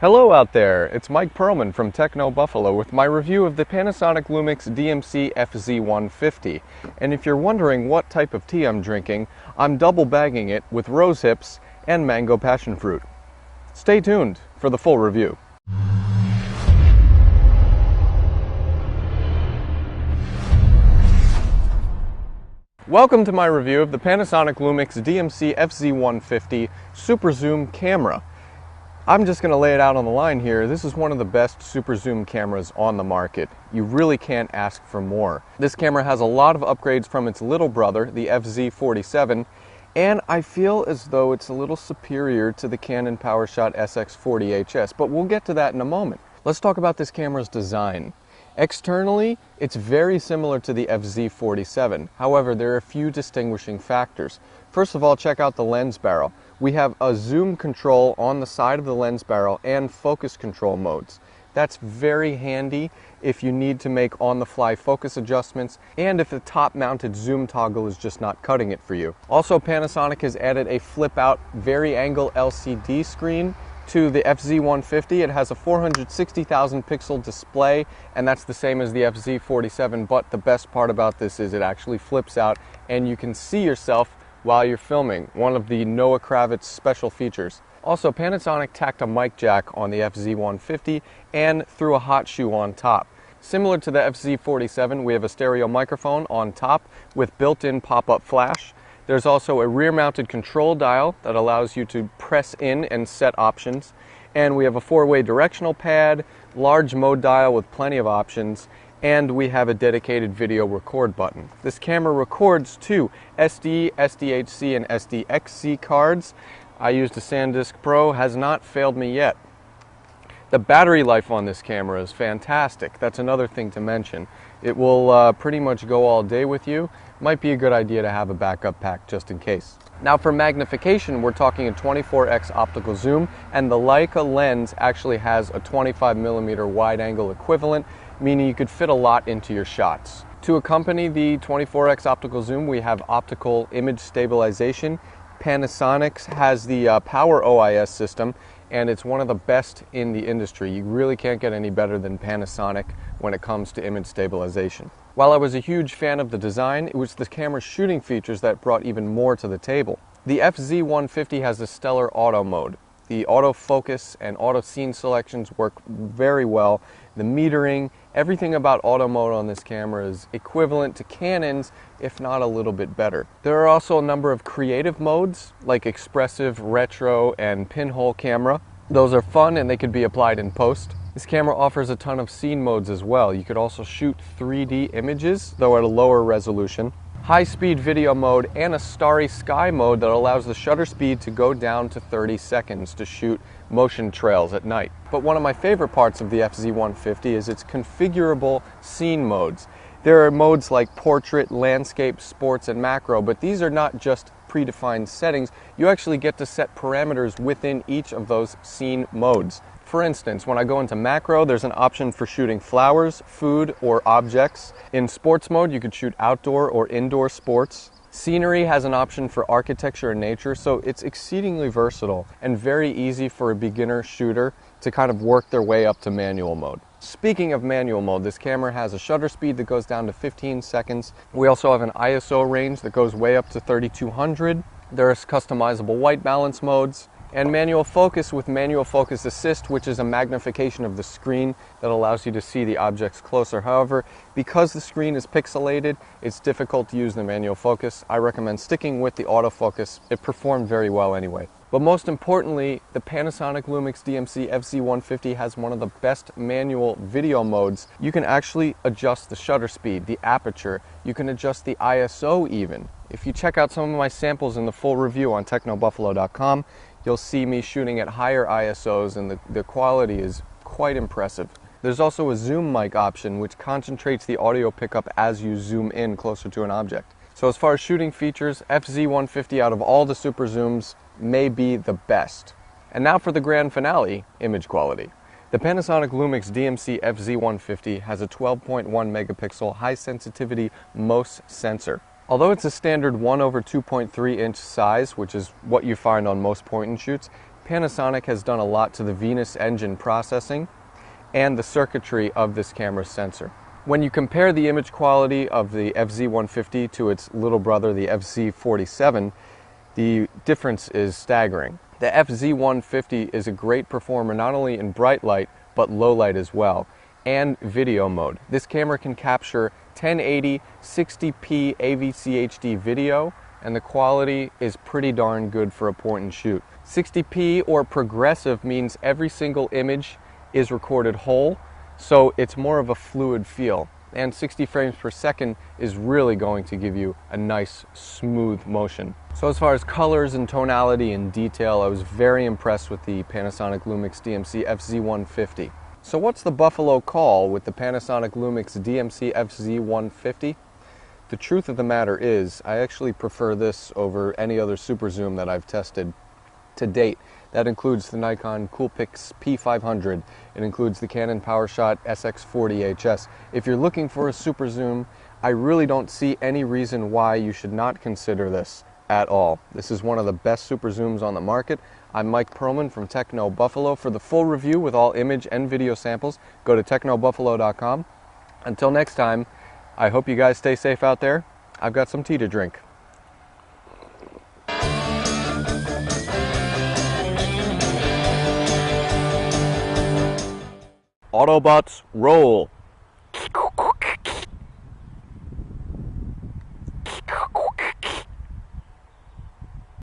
Hello out there, it's Mike Perlman from Techno Buffalo with my review of the Panasonic Lumix DMC FZ150. And if you're wondering what type of tea I'm drinking, I'm double bagging it with rose hips and mango passion fruit. Stay tuned for the full review. Welcome to my review of the Panasonic Lumix DMC FZ150 Super Zoom camera. I'm just going to lay it out on the line here. This is one of the best super zoom cameras on the market. You really can't ask for more. This camera has a lot of upgrades from its little brother, the FZ47, and I feel as though it's a little superior to the Canon PowerShot SX40HS, but we'll get to that in a moment. Let's talk about this camera's design. Externally, it's very similar to the FZ47. However, there are a few distinguishing factors. First of all, check out the lens barrel. We have a zoom control on the side of the lens barrel and focus control modes. That's very handy if you need to make on-the-fly focus adjustments and if the top-mounted zoom toggle is just not cutting it for you. Also, Panasonic has added a flip-out vari-angle LCD screen to the FZ150. It has a 460,000 pixel display, and that's the same as the FZ47, but the best part about this is it actually flips out and you can see yourself while you're filming, one of the Noah Kravitz special features. Also, Panasonic tacked a mic jack on the FZ150 and threw a hot shoe on top. Similar to the FZ47, we have a stereo microphone on top with built-in pop-up flash. There's also a rear-mounted control dial that allows you to press in and set options. And we have a 4-way directional pad, large mode dial with plenty of options, and we have a dedicated video record button. This camera records to SD, SDHC, and SDXC cards. I used a SanDisk Pro, has not failed me yet. The battery life on this camera is fantastic. That's another thing to mention. It will pretty much go all day with you. Might be a good idea to have a backup pack just in case. Now for magnification, we're talking a 24x optical zoom, and the Leica lens actually has a 25mm wide angle equivalent, meaning you could fit a lot into your shots. To accompany the 24x optical zoom, we have optical image stabilization. Panasonic has the Power OIS system, and it's one of the best in the industry. You really can't get any better than Panasonic when it comes to image stabilization. While I was a huge fan of the design, it was the camera's shooting features that brought even more to the table. The FZ150 has a stellar auto mode. The autofocus and auto scene selections work very well. The metering, everything about auto mode on this camera is equivalent to Canon's, if not a little bit better. There are also a number of creative modes, like expressive, retro, and pinhole camera. Those are fun and they could be applied in post. This camera offers a ton of scene modes as well. You could also shoot 3D images, though at a lower resolution. High-speed video mode, and a starry sky mode that allows the shutter speed to go down to 30 seconds to shoot motion trails at night. But one of my favorite parts of the FZ150 is its configurable scene modes. There are modes like portrait, landscape, sports, and macro, but these are not just predefined settings. You actually get to set parameters within each of those scene modes. For instance, when I go into macro, there's an option for shooting flowers, food, or objects. In sports mode, you could shoot outdoor or indoor sports. Scenery has an option for architecture and nature, so it's exceedingly versatile and very easy for a beginner shooter to kind of work their way up to manual mode. Speaking of manual mode, this camera has a shutter speed that goes down to 15 seconds. We also have an ISO range that goes way up to 3200. There's customizable white balance modes, and manual focus with manual focus assist, which is a magnification of the screen that allows you to see the objects closer. However, because the screen is pixelated, it's difficult to use the manual focus. I recommend sticking with the autofocus. It performed very well anyway. But most importantly, the Panasonic Lumix DMC FZ150 has one of the best manual video modes. You can actually adjust the shutter speed, the aperture, you can adjust the ISO even. If you check out some of my samples in the full review on technobuffalo.com, you'll see me shooting at higher ISOs, and the quality is quite impressive. There's also a zoom mic option which concentrates the audio pickup as you zoom in closer to an object. So as far as shooting features, FZ150 out of all the super zooms may be the best. And now for the grand finale, image quality. The Panasonic Lumix DMC FZ150 has a 12.1 megapixel high sensitivity MOS sensor. Although it's a standard 1/2.3 inch size, which is what you find on most point and shoots, Panasonic has done a lot to the Venus engine processing and the circuitry of this camera's sensor. When you compare the image quality of the FZ150 to its little brother, the FZ47, the difference is staggering. The FZ150 is a great performer not only in bright light, but low light as well, and video mode. This camera can capture 1080 60p AVC HD video, and the quality is pretty darn good for a point and shoot. 60p or progressive means every single image is recorded whole, so it's more of a fluid feel. And 60 frames per second is really going to give you a nice smooth motion. So as far as colors and tonality and detail, I was very impressed with the Panasonic Lumix DMC FZ150. So what's the buffalo call with the Panasonic Lumix DMC FZ150? The truth of the matter is, I actually prefer this over any other super zoom that I've tested to date. That includes the Nikon Coolpix P500. It includes the Canon PowerShot SX40HS. If you're looking for a super zoom, I really don't see any reason why you should not consider this at all. This is one of the best super zooms on the market. I'm Mike Perlman from Techno Buffalo. For the full review with all image and video samples, go to technobuffalo.com. Until next time, I hope you guys stay safe out there. I've got some tea to drink. Autobots, roll!